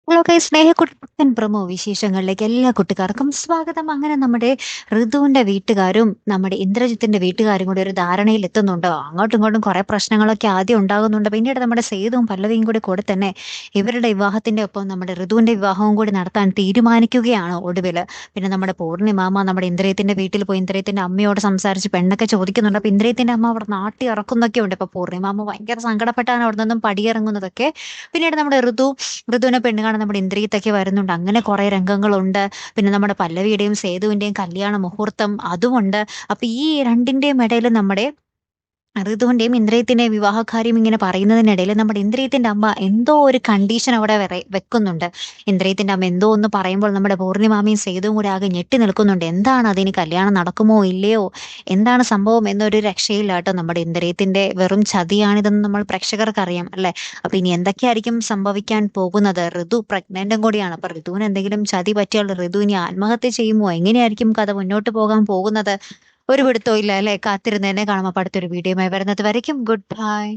Hello സ്നേഹക്കുട്ടൻ promo വിശേഷങ്ങളിലേക്ക് എല്ലാ കുട്ടിക്കാർക്കും സ്വാഗതം. അങ്ങനെ നമ്മുടെ ഋതുവിന്റെ വീട്ടുകാരും നമ്മുടെ ഇന്ദ്രജിത്തിന്റെ വീട്ടുകാരും കൂടി ഒരു ധാരണയിൽ എത്തുന്നുണ്ട്. അങ്ങോട്ടും ഇങ്ങോട്ടും കുറെ പ്രശ്നങ്ങളൊക്കെ ആദ്യം ഉണ്ടാകുന്നുണ്ട്. പിന്നീട് നമ്മുടെ സേതുവും പല്ലവിയും കൂടെ തന്നെ ഇവരുടെ വിവാഹത്തിന്റെ ഒപ്പം നമ്മുടെ ഋതുവിന്റെ വിവാഹവും കൂടി നടത്താൻ തീരുമാനിക്കുകയാണ് ഒടുവില്. പിന്നെ നമ്മുടെ പൂർണിമാമ നമ്മുടെ ഇന്ദ്രയത്തിന്റെ വീട്ടിൽ പോയി ഇന്ദ്രയത്തിന്റെ അമ്മയോട് സംസാരിച്ച് പെണ്ണൊക്കെ ചോദിക്കുന്നുണ്ട്. അപ്പൊ ഇന്ദ്രയത്തിന്റെ അമ്മ അവിടെ നാട്ടി ഇറക്കുന്നൊക്കെ ഉണ്ട്. ഇപ്പൊ പൂർണിമാമ ഭയങ്കര സങ്കടപ്പെട്ടാണ് അവിടെ നിന്നും പടിയിറങ്ങുന്നതൊക്കെ. പിന്നീട് നമ്മുടെ ഋതുവിനെ പെണ്ണ് കാണാൻ നമ്മുടെ ഇന്ദ്രിയത്തൊക്കെ വരുന്നുണ്ട്. അങ്ങനെ കുറെ രംഗങ്ങളുണ്ട്. പിന്നെ നമ്മുടെ പല്ലവിയുടെയും സേതുവിന്റെയും കല്യാണ മുഹൂർത്തം അതുമുണ്ട്. അപ്പൊ ഈ രണ്ടിന്റെയും ഇടയിൽ നമ്മുടെ ഋതുവിന്റെയും ഇന്ദ്രിയത്തിന്റെയും വിവാഹകാര്യം ഇങ്ങനെ പറയുന്നതിനിടയിൽ നമ്മുടെ ഇന്ദ്രിയത്തിന്റെ അമ്മ എന്തോ ഒരു കണ്ടീഷൻ അവിടെ വെക്കുന്നുണ്ട്. ഇന്ദ്രിയത്തിന്റെ അമ്മ എന്തോ ഒന്ന് പറയുമ്പോൾ നമ്മുടെ പൂർണിമാമയും സേതുവും കൂടെ ആകെ ഞെട്ടി നിൽക്കുന്നുണ്ട്. എന്താണ് അതിന് കല്യാണം നടക്കുമോ ഇല്ലയോ, എന്താണ് സംഭവം എന്നൊരു രക്ഷയില്ല കേട്ടോ. നമ്മുടെ ഇന്ദ്രിയത്തിന്റെ വെറും ചതിയാണിതെന്ന് നമ്മൾ പ്രേക്ഷകർക്ക് അറിയാം അല്ലെ. അപ്പൊ ഇനി എന്തൊക്കെയായിരിക്കും സംഭവിക്കാൻ പോകുന്നത്? ഋതു പ്രഗ്നന്റും കൂടിയാണ്. അപ്പൊ ഋതുവിന് എന്തെങ്കിലും ചതി പറ്റിയാൽ ഋതു ഇനി ആത്മഹത്യ ചെയ്യുമോ? എങ്ങനെയായിരിക്കും കഥ മുന്നോട്ട് പോകാൻ പോകുന്നത്? ഒരു പിടുത്തവും ഇല്ല അല്ലെ. കാത്തിരുന്ന് തന്നെ കാണാം. അപ്പൊ അടുത്തൊരു വീഡിയോയുമായി വരുന്നത് വരയ്ക്കും ഗുഡ് ബൈ.